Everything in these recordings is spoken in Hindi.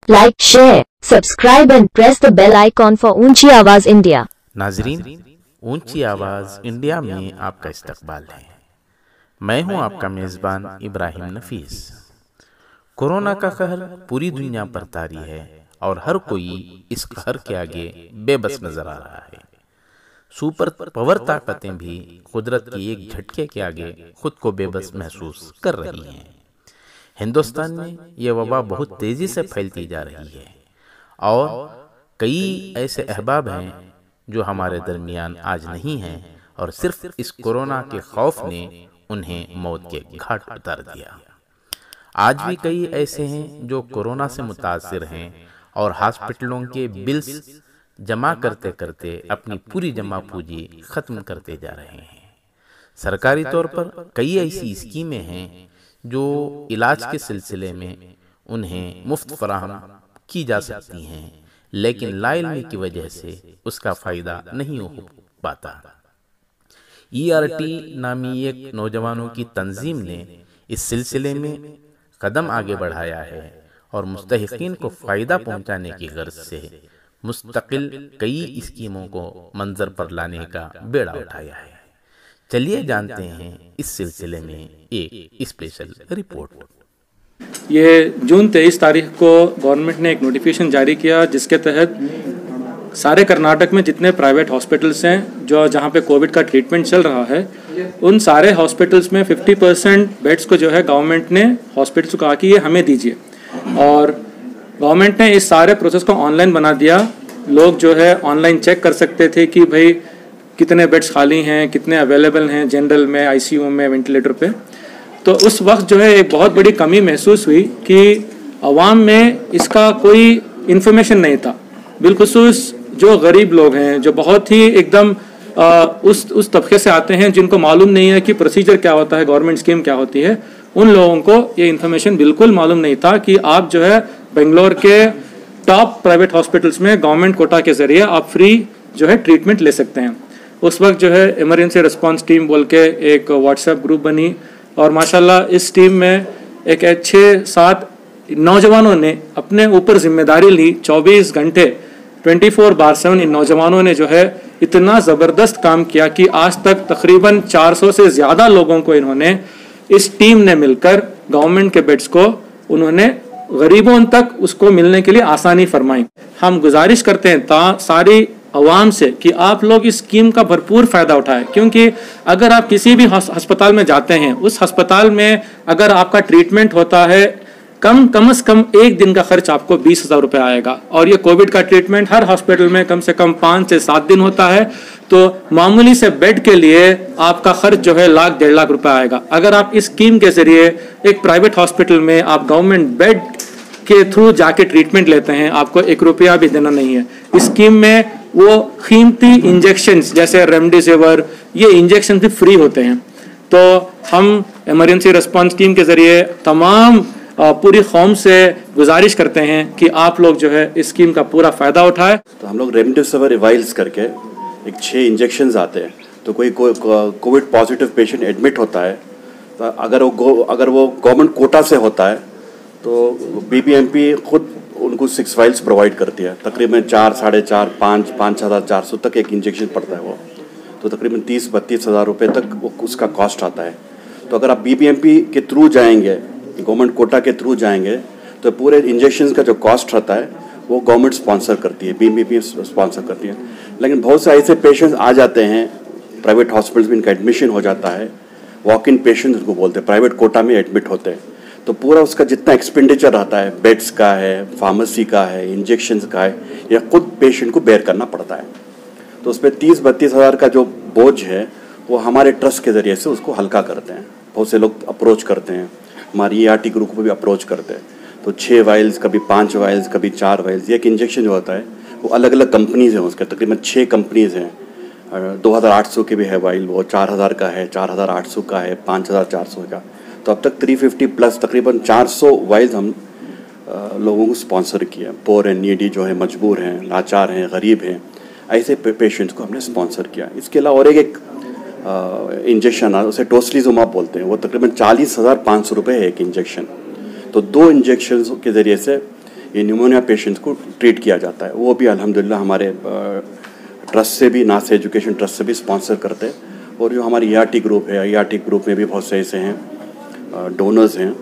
Like, share, subscribe and press the bell icon for ऊंची आवाज इंडिया। नाजरीन, ऊंची आवाज इंडिया में आपका इस्तकबाल है। मैं हूं आपका मेज़बान इब्राहिम नफीस। कोरोना का कहर पूरी दुनिया पर तारी है और हर कोई इस कहर के आगे बेबस नजर आ रहा है। सुपर पावर ताकतें भी कुदरत की एक झटके के आगे खुद को बेबस महसूस कर रही हैं। हिंदुस्तान में यह वबा बहुत तेज़ी से फैलती जा रही है और कई ऐसे अहबाब हैं जो हमारे दरमियान आज नहीं हैं और सिर्फ इस कोरोना के खौफ ने उन्हें मौत के घाट उतार दिया। आज भी कई ऐसे हैं जो कोरोना से मुतासिर हैं और हॉस्पिटलों के बिल्स जमा करते करते अपनी पूरी जमा पूंजी ख़त्म करते जा रहे हैं। सरकारी तौर पर कई ऐसी स्कीमें हैं जो इलाज के सिलसिले में उन्हें मुफ्त फराहम की जा सकती हैं, लेकिन लाइल्मी की वजह से उसका फ़ायदा नहीं हो पाता। ERT नामी एक नौजवानों की तंजीम ने इस सिलसिले में कदम आगे बढ़ाया है और मुस्तहिकीन को फ़ायदा पहुंचाने की गर्ज से मुस्तकिल कई स्कीमों को मंजर पर लाने का बेड़ा उठाया है। चलिए जानते हैं इस सिलसिले में एक स्पेशल रिपोर्ट। ये जून 23 तारीख को गवर्नमेंट ने एक नोटिफिकेशन जारी किया जिसके तहत सारे कर्नाटक में जितने प्राइवेट हॉस्पिटल्स हैं जहाँ पे कोविड का ट्रीटमेंट चल रहा है, उन सारे हॉस्पिटल्स में 50% बेड्स को जो है गवर्नमेंट ने हॉस्पिटल्स को कहा कि ये हमें दीजिए, और गवर्नमेंट ने इस सारे प्रोसेस को ऑनलाइन बना दिया। लोग जो है ऑनलाइन चेक कर सकते थे कि भाई कितने बेड्स खाली हैं, कितने अवेलेबल हैं जनरल में, ICU में, वेंटिलेटर पे। तो उस वक्त जो है एक बहुत बड़ी कमी महसूस हुई कि अवाम में इसका कोई इन्फॉर्मेशन नहीं था। बिलखुसूस जो गरीब लोग हैं, जो बहुत ही एकदम उस तबके से आते हैं जिनको मालूम नहीं है कि प्रोसीजर क्या होता है, गवर्नमेंट स्कीम क्या होती है, उन लोगों को ये इन्फॉर्मेशन बिल्कुल मालूम नहीं था कि आप जो है बेंगलोर के टॉप प्राइवेट हॉस्पिटल्स में गवर्नमेंट कोटा के ज़रिए आप फ्री जो है ट्रीटमेंट ले सकते हैं। उस वक्त जो है इमरजेंसी रिस्पांस टीम बोल के एक व्हाट्सएप ग्रुप बनी और माशाल्लाह इस टीम में एक 6-7 नौजवानों ने अपने ऊपर जिम्मेदारी ली। 24 घंटे 24/7 इन नौजवानों ने जो है इतना ज़बरदस्त काम किया कि आज तक तकरीबन 400 से ज़्यादा लोगों को इन्होंने, इस टीम ने मिलकर गवर्नमेंट के बेड्स को उन्होंने गरीबों तक उसको मिलने के लिए आसानी फरमाई। हम गुजारिश करते हैं सारी अवाम से कि आप लोग इस स्कीम का भरपूर फ़ायदा उठाएं, क्योंकि अगर आप किसी भी अस्पताल में जाते हैं, उस अस्पताल में अगर आपका ट्रीटमेंट होता है कम से कम एक दिन का खर्च आपको 20,000 रुपये आएगा, और ये कोविड का ट्रीटमेंट हर हॉस्पिटल में कम से कम 5 से 7 दिन होता है। तो मामूली से बेड के लिए आपका खर्च जो है 1-1.5 लाख रुपये आएगा। अगर आप इस स्कीम के ज़रिए एक प्राइवेट हॉस्पिटल में आप गवर्नमेंट बेड के थ्रू जाके ट्रीटमेंट लेते हैं, आपको 1 रुपया भी देना नहीं है। इस स्कीम में वो कीमती इंजेक्शंस जैसे रेमडेसिविर, ये इंजेक्शन भी फ्री होते हैं। तो हम इमरजेंसी रिस्पांस टीम के ज़रिए तमाम पूरी कौम से गुजारिश करते हैं कि आप लोग जो है इस स्कीम का पूरा फ़ायदा उठाएं। तो हम लोग रेमडेसिविर वाइल्स करके एक 6 इंजेक्शंस आते हैं। तो कोई कोविड पॉजिटिव पेशेंट एडमिट होता है, तो अगर वो गवर्नमेंट कोटा से होता है तो BBMP खुद उनको 6 वाइल्स प्रोवाइड करती है। तकरीबन 4, 4.5, 5,400 तक एक इंजेक्शन पड़ता है वो, तो तकरीबन 30-32 हज़ार रुपये तक वो उसका कॉस्ट आता है। तो अगर आप BBMP के थ्रू जाएंगे, गवर्नमेंट कोटा के थ्रू जाएंगे, तो पूरे इंजेक्शन का जो कॉस्ट रहता है वो गवर्नमेंट स्पॉन्सर करती है, BBMP स्पॉन्सर करती है। लेकिन बहुत से ऐसे पेशेंट्स आ जाते हैं प्राइवेट हॉस्पिटल्स में, इनका एडमिशन हो जाता है, वॉक इन पेशेंट्स उनको बोलते हैं, प्राइवेट कोटा में एडमिट होते हैं। तो पूरा उसका जितना एक्सपेंडिचर रहता है, बेड्स का है, फार्मेसी का है, इंजेक्शंस का है, यह खुद पेशेंट को बेयर करना पड़ता है। तो उस पर 30-32 हज़ार का जो बोझ है वो हमारे ट्रस्ट के ज़रिए से उसको हल्का करते हैं। बहुत से लोग अप्रोच करते हैं, हमारी ERT ग्रुप को भी अप्रोच करते हैं। तो 6 वाइल्स, कभी 5 वाइल्स, कभी 4 वाइल्स, एक इंजेक्शन जो होता है वो अलग अलग कंपनीज़ हैं, उसके तकरीबन 6 कंपनीज़ हैं। 2,800 के भी है वाइल, वो 4,000 का है, 4,800 का है, 5,400 का। तो अब तक 350 प्लस तकरीबन 400 वाइल्स हम लोगों को स्पॉन्सर किया। पोर एंड नीडी जो है, मजबूर हैं, लाचार हैं, गरीब हैं, ऐसे पेशेंट्स को हमने स्पॉन्सर किया। इसके अलावा और एक इंजेक्शन है, उसे टोस्लीजुमाब बोलते हैं, वो तकरीबन 40,500 रुपये है एक इंजेक्शन। तो 2 इंजेक्शन के ज़रिए से ये निमोनिया पेशेंट्स को ट्रीट किया जाता है। वो भी अल्हम्दुलिल्लाह हमारे ट्रस्ट से भी, नास एजुकेशन ट्रस्ट से भी स्पॉन्सर करते हैं। और जो हमारी ERT ग्रुप है, ERT ग्रुप में भी बहुत से ऐसे हैं डोनर्स हैं,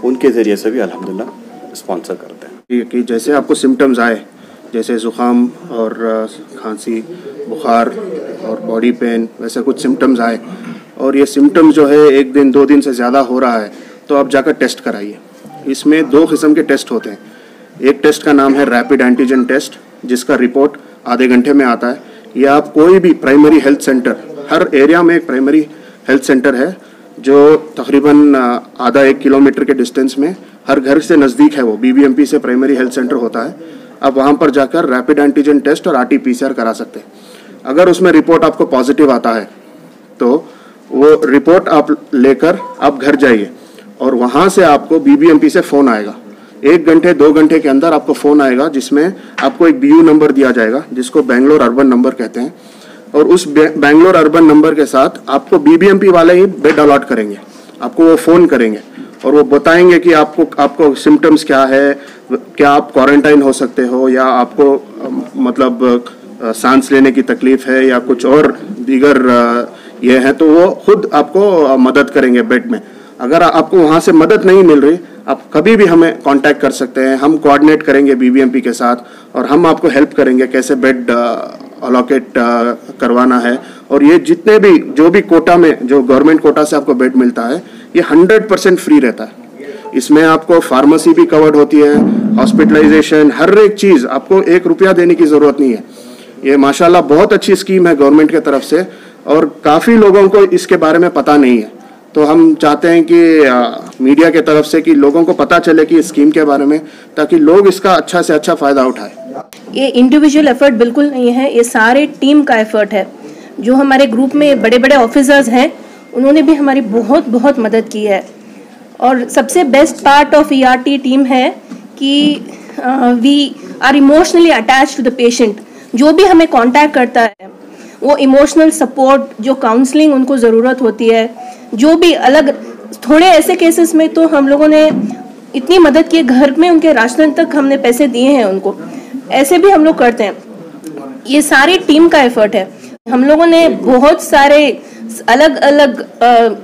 उनके ज़रिए से भी अल्हम्दुलिल्लाह स्पॉन्सर करते हैं। कि जैसे आपको सिम्टम्स आए, जैसे ज़ुकाम और खांसी, बुखार और बॉडी पेन, वैसे कुछ सिम्टम्स आए और ये सिम्टम्स जो है 1 दिन 2 दिन से ज़्यादा हो रहा है, तो आप जाकर टेस्ट कराइए। इसमें 2 किस्म के टेस्ट होते हैं। एक टेस्ट का नाम है रैपिड एंटीजन टेस्ट, जिसका रिपोर्ट आधे घंटे में आता है। या आप कोई भी प्राइमरी हेल्थ सेंटर, हर एरिया में एक प्राइमरी हेल्थ सेंटर है जो तकरीबन आधा 1 किलोमीटर के डिस्टेंस में, हर घर से नज़दीक है, वो BBMP से प्राइमरी हेल्थ सेंटर होता है। आप वहाँ पर जाकर रैपिड एंटीजन टेस्ट और RT-PCR करा सकते हैं। अगर उसमें रिपोर्ट आपको पॉजिटिव आता है तो वो रिपोर्ट आप लेकर आप घर जाइए और वहाँ से आपको BBMP से फ़ोन आएगा। 1 घंटे 2 घंटे के अंदर आपको फ़ोन आएगा जिसमें आपको एक BU नंबर दिया जाएगा, जिसको बेंगलोर अर्बन नंबर कहते हैं। और उस बेंगलोर अर्बन नंबर के साथ आपको BBMP वाले ही बेड अलॉट करेंगे। आपको वो फ़ोन करेंगे और वो बताएंगे कि आपको सिम्टम्स क्या है, क्या आप क्वारंटाइन हो सकते हो, या आपको मतलब सांस लेने की तकलीफ़ है या कुछ और दीगर ये है, तो वो खुद आपको मदद करेंगे बेड में। अगर आपको वहाँ से मदद नहीं मिल रही, आप कभी भी हमें कांटेक्ट कर सकते हैं। हम कोऑर्डिनेट करेंगे BBMP के साथ और हम आपको हेल्प करेंगे कैसे बेड अलोकेट करवाना है। और ये जितने भी जो भी कोटा में, जो गवर्नमेंट कोटा से आपको बेड मिलता है, ये 100% फ्री रहता है। इसमें आपको फार्मेसी भी कवर्ड होती है, हॉस्पिटलाइजेशन, हर एक चीज़, आपको 1 रुपया देने की ज़रूरत नहीं है। ये माशाल्लाह बहुत अच्छी स्कीम है गवर्नमेंट की तरफ से और काफ़ी लोगों को इसके बारे में पता नहीं है। तो हम चाहते हैं कि मीडिया के तरफ से कि लोगों को पता चले कि इस स्कीम के बारे में, ताकि लोग इसका अच्छा से अच्छा फ़ायदा उठाएं। ये इंडिविजुअल एफर्ट बिल्कुल नहीं है, ये सारे टीम का एफर्ट है। जो हमारे ग्रुप में बड़े बड़े ऑफिसर्स हैं, उन्होंने भी हमारी बहुत बहुत मदद की है। और सबसे best part of ERT team है कि we are emotionally attached to the patient. जो भी हमें कांटेक्ट करता है, वो इमोशनल सपोर्ट, जो काउंसलिंग उनको ज़रूरत होती है, जो भी अलग, थोड़े ऐसे केसेस में तो हम लोगों ने इतनी मदद की, घर में उनके राशन तक हमने पैसे दिए हैं उनको, ऐसे भी हम लोग करते हैं। ये सारी टीम का एफर्ट है। हम लोगों ने बहुत सारे अलग अलग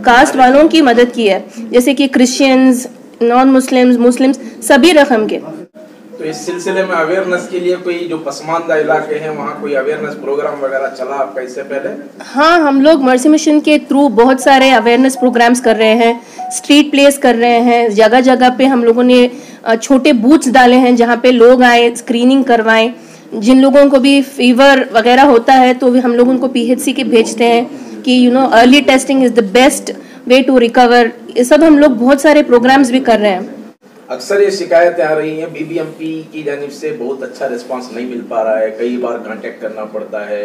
कास्ट वालों की मदद की है, जैसे कि क्रिश्चियंस, नॉन मुस्लिम्स, मुस्लिम्स, सभी रकम के। तो इस सिलसिले में अवेयरनेस के लिए कोई जो पसमानदा इलाके हैं वहाँ कोई अवेयरनेस प्रोग्राम वगैरह चला आपका इससे पहले? हाँ, हम लोग मर्सी मिशन के थ्रू बहुत सारे अवेयरनेस प्रोग्राम्स कर रहे हैं, स्ट्रीट प्लेस कर रहे हैं। जगह जगह पे हम लोगों ने छोटे बूथ्स डाले हैं जहाँ पे लोग आए, स्क्रीनिंग करवाएं। जिन लोगों को भी फीवर वगैरह होता है तो हम लोग उनको PHC के भेजते हैं कि early testing is the best way to recover. ये सब हम लोग बहुत सारे प्रोग्राम्स भी कर रहे हैं। अक्सर ये शिकायतें आ रही हैं BBMP की जानिब से बहुत अच्छा रिस्पांस नहीं मिल पा रहा है, कई बार कांटेक्ट करना पड़ता है,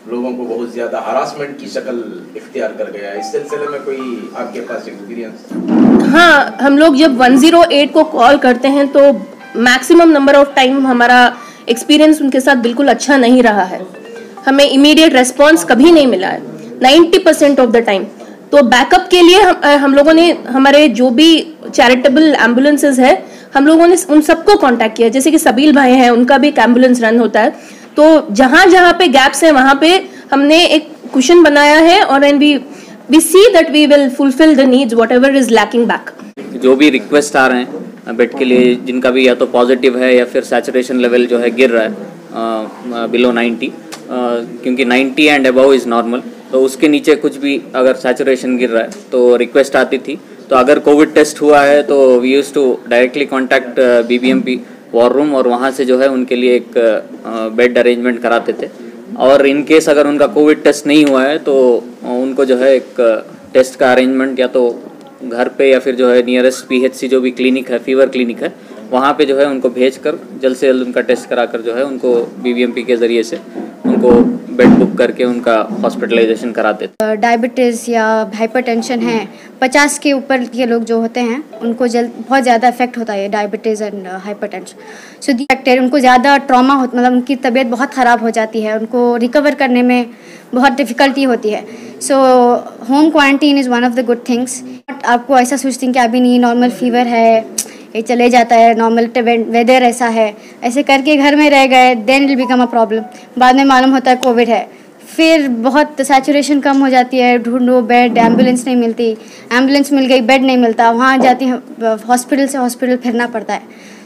लोगों को बहुत ज़्यादा हरासमेंट की शक्ल इख्तियार कर गया है। इस सिलसिले में कोई आपके पास एक्सपीरियंस? हाँ, हम लोग जब 108 को कॉल करते हैं तो मैक्सिमम नंबर ऑफ टाइम हमारा एक्सपीरियंस उनके साथ बिल्कुल अच्छा नहीं रहा है। हमें इमीडिएट रेस्पॉन्स कभी नहीं मिला है 90% ऑफ द टाइम। तो बैकअप के लिए हम लोगों ने, हमारे जो भी चैरिटेबल एम्बुलेंसेज है, हम लोगों ने उन सबको कांटेक्ट किया। जैसे कि सबील भाई हैं, उनका भी एक एम्बुलेंस रन होता है। तो जहाँ जहाँ पे गैप्स हैं वहाँ पे हमने एक कुशन बनाया है और we see that we will fulfil the needs whatever is lacking back. जो भी रिक्वेस्ट आ रहे हैं बेड के लिए, जिनका भी या तो पॉजिटिव है या फिर सैचुरेशन लेवल जो है गिर रहा है बिलो 90, क्योंकि 90 एंड अबव इज़ नॉर्मल, तो उसके नीचे कुछ भी अगर सैचुरेशन गिर रहा है तो रिक्वेस्ट आती थी। तो अगर कोविड टेस्ट हुआ है तो we use to directly contact BBMP war room और वहाँ से जो है उनके लिए एक बेड अरेंजमेंट कराते थे। और इन केस अगर उनका कोविड टेस्ट नहीं हुआ है तो उनको जो है एक टेस्ट का अरेंजमेंट या तो घर पे या फिर जो है नियरेस्ट PHC जो भी क्लिनिक है, फीवर क्लिनिक है, वहाँ पे जो है उनको भेजकर जल्द से जल्द उनका टेस्ट कराकर जो है उनको BBMP के ज़रिए से उनको बेड बुक करके उनका हॉस्पिटलाइजेशन कराते थे। डायबिटीज़ या हाइपरटेंशन है, 50 के ऊपर के लोग जो होते हैं उनको बहुत ज़्यादा इफेक्ट होता है diabetes and hypertension. So the factor उनको ज़्यादा ट्रॉमा होता, मतलब उनकी तबीयत बहुत ख़राब हो जाती है, उनको रिकवर करने में बहुत डिफ़िकल्टी होती है। So home quarantine is one of the good things. आपको ऐसा सोचते हैं कि अभी नहीं, नॉर्मल फीवर है, कहीं चले जाता है, नॉर्मल वेदर ऐसा है, ऐसे करके घर में रह गए, then it will become a problem. बाद में मालूम होता है कोविड है, फिर बहुत सैचुरेशन कम हो जाती है, ढूंढो बेड, एम्बुलेंस नहीं मिलती, एम्बुलेंस मिल गई बेड नहीं मिलता, वहाँ जाती हॉस्पिटल से हॉस्पिटल फिरना पड़ता है।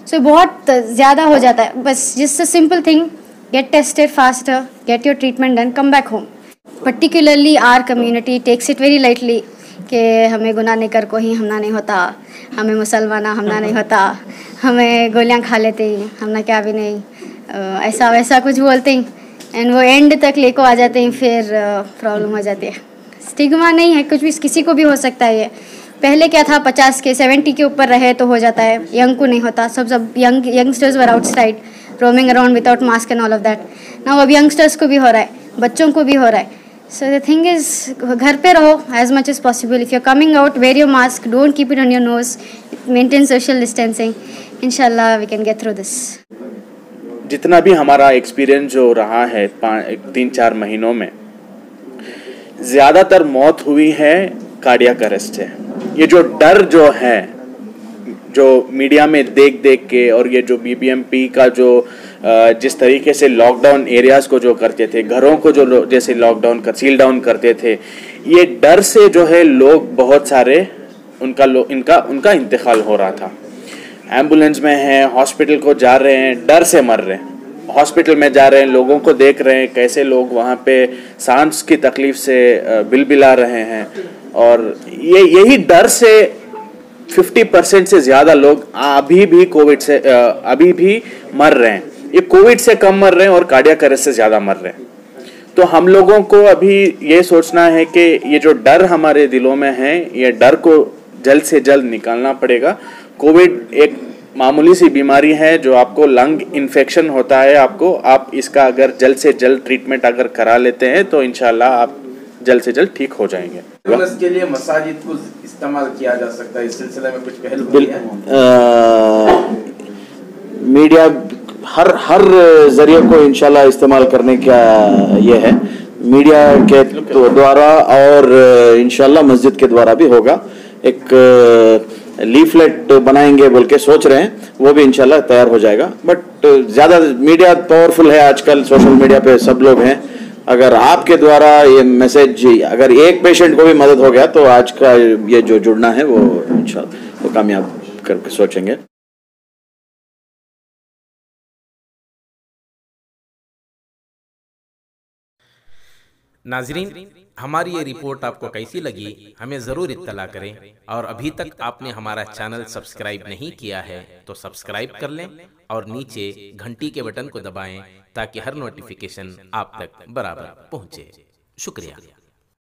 सो बहुत ज़्यादा हो जाता है। बस just a simple thing, get tested faster, get your treatment done, come back home. Particularly our community takes it very lightly कि हमें गुनाह नहीं कर कोई हमना नहीं होता, हमें मुसलमान हमना नहीं होता, हमें गोलियां खा लेते ही हमना क्या भी नहीं, ऐसा वैसा कुछ बोलते ही एंड वो एंड तक लेको आ जाते हैं, फिर प्रॉब्लम हो जाती है। स्टिग्मा नहीं है, कुछ भी किसी को भी हो सकता है। ये पहले क्या था, 50 के 70 के ऊपर रहे तो हो जाता है, यंग को नहीं होता। सब youngsters were outside roaming around without mask and all of that. Now अब यंगस्टर्स को भी हो रहा है, बच्चों को भी हो रहा है। सो द थिंग इज, घर पे रहो as much as possible. If you are coming out, wear your mask, don't keep it on your nose, maintain social distancing. इंशाल्लाह we can get through this. जितना भी हमारा एक्सपीरियंस जो रहा है 3-4 महीनों में, ज़्यादातर मौत हुई है कार्डियक अरेस्ट से। ये जो डर जो है, जो मीडिया में देख देख के, और ये जो बीबीएमपी का जो जिस तरीके से लॉकडाउन एरियाज़ को जो करते थे, घरों को जो जैसे लॉकडाउन कर सील डाउन करते थे, ये डर से जो है लोग बहुत सारे उनका इंतकाल हो रहा था। एम्बुलेंस में हैं, हॉस्पिटल को जा रहे हैं, डर से मर रहे हैं। हॉस्पिटल में जा रहे हैं, लोगों को देख रहे हैं कैसे लोग वहाँ पे सांस की तकलीफ से बिलबिला रहे हैं, और यही डर से 50% से ज़्यादा लोग अभी भी कोविड से अभी भी मर रहे हैं। ये कोविड से कम मर रहे हैं और कार्डियक अरेस्ट से ज़्यादा मर रहे हैं। तो हम लोगों को अभी ये सोचना है कि ये जो डर हमारे दिलों में है, ये डर को जल्द से जल्द निकालना पड़ेगा। कोविड एक मामूली सी बीमारी है जो आपको लंग इन्फेक्शन होता है, आप इसका अगर जल्द से जल्द ट्रीटमेंट अगर करा लेते हैं तो इंशाल्लाह आप जल्द से जल्द ठीक हो जाएंगे। के लिए मसाजिद को इस्तेमाल किया जा सकता है, इस सिलसिले में कुछ पहल है? मीडिया हर जरिए को इंशाल्लाह इस्तेमाल करने का ये है, मीडिया के द्वारा और इंशाल्लाह मस्जिद के द्वारा भी होगा। एक लीफलेट बनाएंगे बोल के सोच रहे हैं, वो भी इंशाल्लाह तैयार हो जाएगा। बट ज़्यादा मीडिया पावरफुल है आजकल, सोशल मीडिया पे सब लोग हैं। अगर आपके द्वारा ये मैसेज, अगर एक पेशेंट को भी मदद हो गया तो आज का ये जो जुड़ना है वो इंशाल्लाह वो कामयाब करके सोचेंगे। नाजरीन, हमारी ये रिपोर्ट आपको कैसी लगी हमें ज़रूर इत्तला करें, और अभी तक आपने हमारा चैनल सब्सक्राइब नहीं किया है तो सब्सक्राइब कर लें और नीचे घंटी के बटन को दबाएं ताकि हर नोटिफिकेशन आप तक बराबर पहुंचे। शुक्रिया।